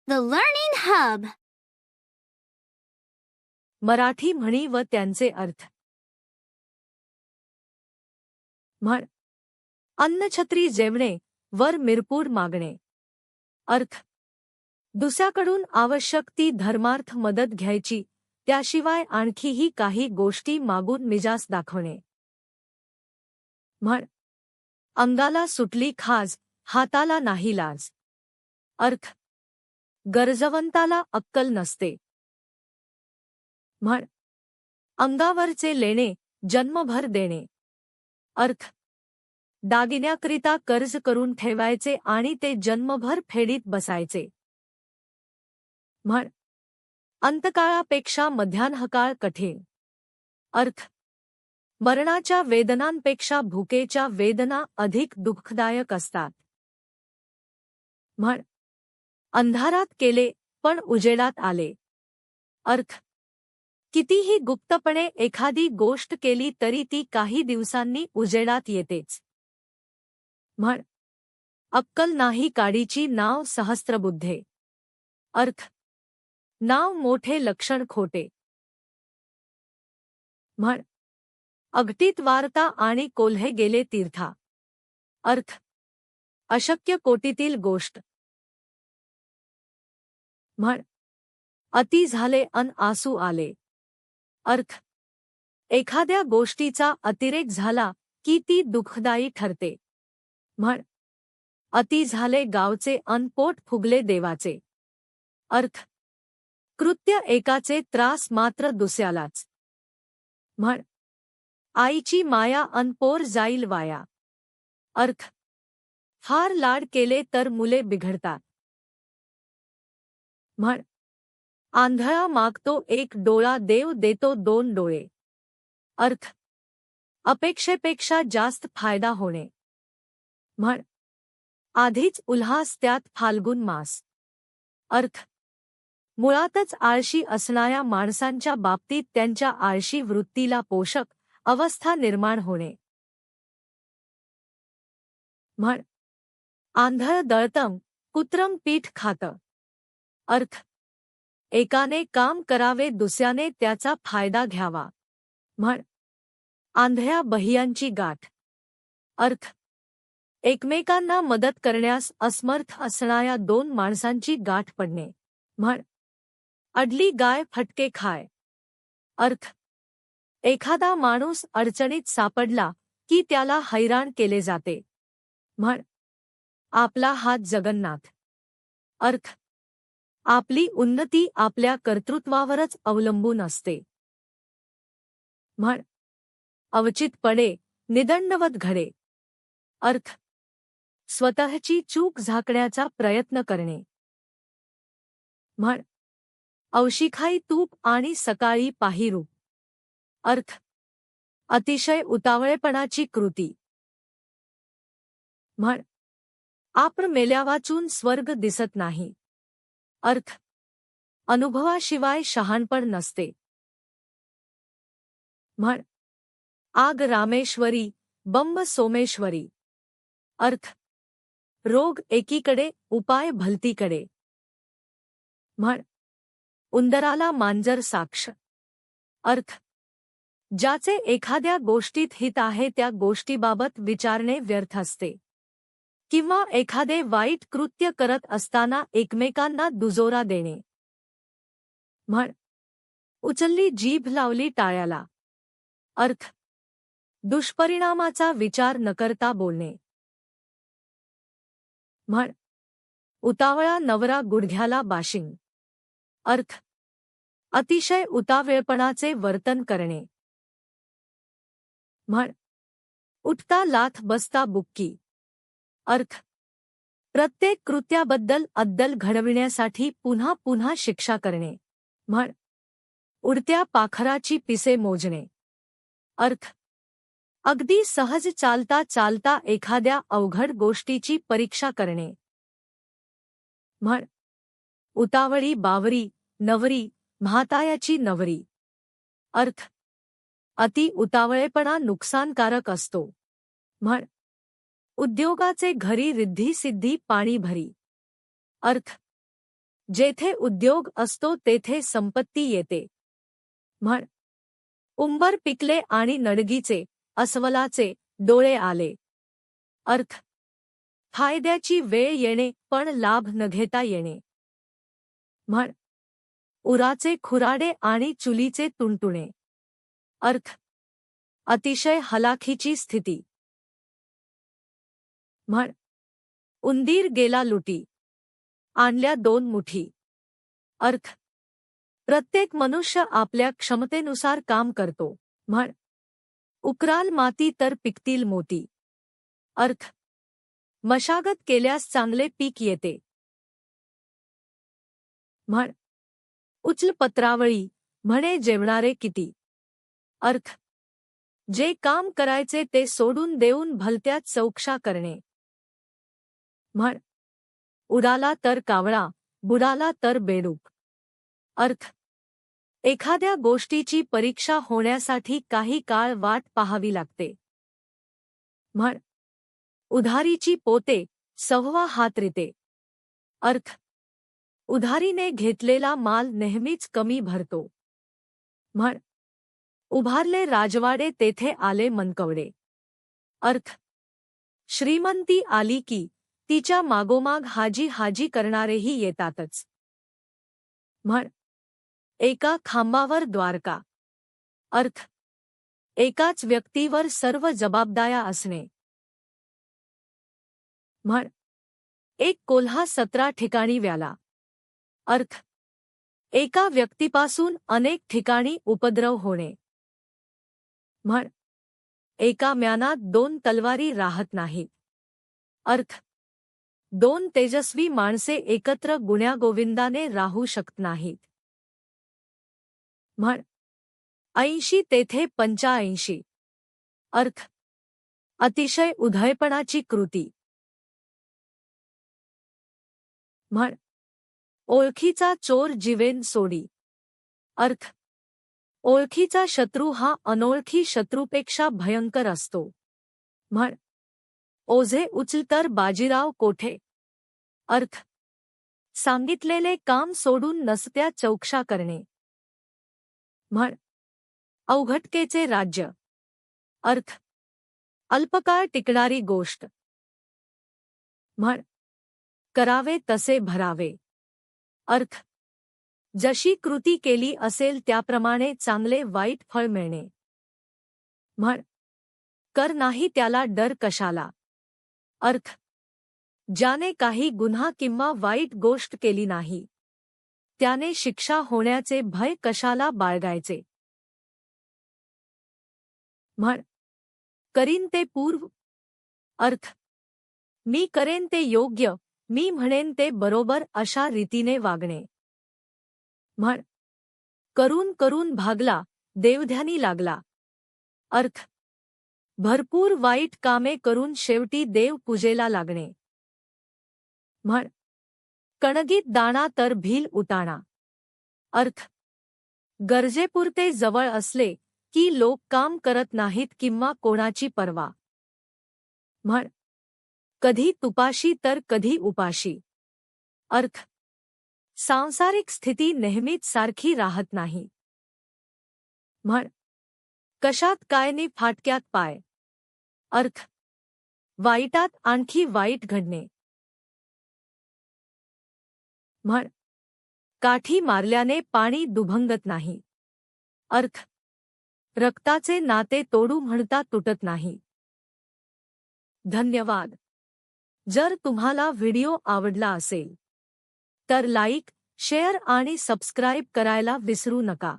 The Learning Hub. Marathi म्हणी व त्यांचे अर्थ. म्हण. अन्नछत्री जेवणे, वर मिरपूड मागणे. अर्थ. दुसऱ्याकडून आवश्यक ती धर्मार्थ मदत घ्यायची, त्याशिवाय आणखीही काही गोष्टी मागून मिजास दाखवणे. म्हण. अंगाला सुटली खाज, हाताला नाही लाज. अर्थ. गरजवंताला अक्कल नसते. म्हण. अंगावरचे लेणे, जन्मभर देणे. अर्थ. दागिन्याकरिता कर्ज करून ठेवायचे आणि ते जन्मभर फेडीत बसायचे. म्हण. अंतकाळापेक्षा मध्यान्हकाळ कठीण. अर्थ. मरणाच्या वेदनांपेक्षा भुकेच्या वेदना अधिक दुःखदायक असतात. म्हण. अंधारात केले पण उजेडात आले. अर्थ. कितीही गुप्तपणे एखादी गोष्ट केली तरी ती काही दिवसांनी उजेडात येतेच. म्हण. अक्कल नाही काडीची नाव सहस्त्रबुद्धे. अर्थ. नाव मोठे लक्षण खोटे. म्हण. अगटीत वारता आणि कोल्हे गेले तीर्था. अर्थ. अशक्य कोटीतील गोष्ट. म्हण. अति झाले अन आसू आले. अर्थ. एखाद्या गोष्टीचा अतिरेक झाला की ती दुःखदायी ठरते. म्हण. अति झाले गावचे अन पोट फुगले देवाचे. अर्थ. कृत्य एकाचे त्रास मात्र दुसऱ्यालाच. म्हण. आईची माया अन पोर जाईल वाया. अर्थ. फार लाड केले तर मुले बिघडतात. म्हण. आंधळा मागतो एक डोळा, देव देतो दोन डोळे. अर्थ. अपेक्षेपेक्षा जास्त फायदा होणे. म्हण. आधीच उल्हास त्यात फाल्गुन मास. अर्थ. मुळातच आळशी असणाऱ्या माणसांच्या बाबतीत त्यांच्या आळशी वृत्तीला पोषक अवस्था निर्माण होणे. म्हण. आंधळ दळतम, कुत्रम पीठ खातं. अर्थ. एकाने काम करावे, दुसऱ्याने त्याचा फायदा घ्यावा. म्हण. आंधळ्या बहियांची गाठ. अर्थ. एकमेकांना मदत करण्यास असमर्थ असणाऱ्या दोन माणसांची गाठ पडणे. म्हण. अडली गाय फटके खाय. अर्थ. एखादा माणूस अडचणीत सापडला की त्याला हैराण केले जाते. म्हण. आपला हात जगन्नाथ. अर्थ. आपली उन्नती आपल्या कर्तृत्वावरच अवलंबून असते. म्हण. अवचित पडे, निदंडवत घडे. अर्थ. स्वतःची चूक झाकण्याचा प्रयत्न करणे. म्हण. औशिखाई तूप आणि सकाळी पाही रूप. अर्थ. अतिशय उतावळेपणाची कृती. म्हण. आपण मेल्यावाचून स्वर्ग दिसत नाही. अर्थ. अनुभवाशिवाय शहाणपण नसते. म्हण. आग रामेश्वरी, बंब सोमेश्वरी. अर्थ. रोग एकीकडे, उपाय भलतीकडे. म्हण. उंदराला मांजर साक्ष. अर्थ. ज्याचे एखाद्या गोष्टीत हित आहे त्या गोष्टीबाबत विचारणे व्यर्थ असते. किंवा एखादे वाईट कृत्य करत असताना एकमेकांना दुजोरा देणे. म्हण. उचलली जीभ लावली टाळ्याला. अर्थ. दुष्परिणामाचा विचार न करता बोलणे. म्हण. उतावळा नवरा गुडघ्याला बाशिंग. अर्थ. अतिशय उतावेळपणाचे वर्तन करणे. म्हण. उठता लाथ बसता बुक्की. अर्थ. प्रत्येक कृत्याबद्दल अद्दल घडविण्यासाठी पुन्हा पुन्हा शिक्षा करणे. म्हण. उडत्या पाखराची पिसे मोजणे. अर्थ. अगदी सहज चालता चालता एखाद्या अवघड गोष्टीची परीक्षा करणे. म्हण. उतावळी बावरी, नवरी, म्हातायाची नवरी. अर्थ. अति उतावळेपणा नुकसानकारक असतो. म्हण. उद्योगाचे घरी रिद्धी सिद्धी पाणी भरी. अर्थ. जेथे उद्योग असतो तेथे संपत्ती येते. म्हण उंबर पिकले आणि नडगीचे अस्वलाचे डोळे आले. अर्थ फायद्याची वेळ येणे पण लाभ न घेता येणे. म्हण उराचे खुराडे आणि चुलीचे तुणतुणे. अर्थ अतिशय हलाखीची स्थिती. म्हण उंदीर गेला लुटी, आणल्या 2 मुठी. अर्थ प्रत्येक मनुष्य आपल्या क्षमतेनुसार काम करतो. म्हण उकराल माती तर पिकतील मोती. अर्थ मशागत केल्यास चांगले पीक येते. म्हण उचल पत्रावळी म्हणे जेवणारे किती. अर्थ जे काम करायचे ते सोडून देऊन भलत्यात चौकशा करणे. म्हण उडाला तर कावळा, बुडाला तर बेडूक. अर्थ एखाद्या गोष्टीची परीक्षा होण्यासाठी काही काळ वाट पाहावी लागते. म्हण उधारीची पोते 6वा हात रिते. अर्थ उधारीने घेतलेला माल नेहमीच कमी भरतो. म्हण उभारले राजवाडे तेथे आले मनकवडे. अर्थ श्रीमंती आली की तिच्या मागोमाग हाजी हाजी करणारेही येतातच. म्हण एका खांबावर द्वारका. अर्थ एकाच व्यक्तीवर सर्व जबाबदाऱ्या असणे. म्हण एक कोल्हा 17 ठिकाणी व्याला. अर्थ एका व्यक्तीपासून अनेक ठिकाणी उपद्रव होणे. म्हण एका म्यानात 2 तलवारी राहत नाहीत. अर्थ 2 तेजस्वी माणसे एकत्र गुण्यागोविंदाने राहू शकत नाहीत. म्हण 80 तेथे 85. अर्थ अतिशय उधळपणाची कृती. म्हण ओळखीचा चोर जीवेन सोडी. अर्थ ओळखीचा शत्रू हा अनोळखी शत्रूपेक्षा भयंकर असतो. म्हण ओझे उचल तर बाजीराव कोठे. अर्थ सांगितलेले काम सोडून नसत्या चौकशा करणे. म्हण अवघटकेचे राज्य. अर्थ अल्पकाळ टिकणारी गोष्ट. म्हण करावे तसे भरावे. अर्थ जशी कृती केली असेल त्याप्रमाणे चांगले वाईट फळ मिळणे. म्हण कर नाही त्याला डर कशाला. अर्थ ज्याने काही गुन्हा किंवा वाईट गोष्ट केली नाही त्याने शिक्षा होण्याचे भय कशाला बाळगायचे. म्हण करीन ते पूर्व. अर्थ मी करेन ते योग्य, मी म्हणेन ते बरोबर अशा रीतीने वागणे. म्हण करून करून भागला, देवध्यानी लागला. अर्थ भरपूर वाईट कामे करून शेवटी देव पूजेला लागणे. म्हण कणगीत दाणा तर भील उताणा. अर्थ गरजेपुरते जवळ असले की लोक काम करत नाहीत किंवा कोणाची पर्वा. म्हण कधी तुपाशी तर कधी उपाशी. अर्थ सांसारिक स्थिती नेहमीच सारखी राहत नाही. म्हण कशात काय नि फाटक्यात पाय. अर्थ वाईटात आणखी वाईट घडणे. म्हण काठी मारल्याने पाणी दुभंगत नाही. अर्थ रक्ताचे नाते तोडू म्हणता तुटत नाही. धन्यवाद. जर तुम्हाला व्हिडिओ आवडला असेल तर लाईक, शेअर आणि सबस्क्राईब करायला विसरू नका.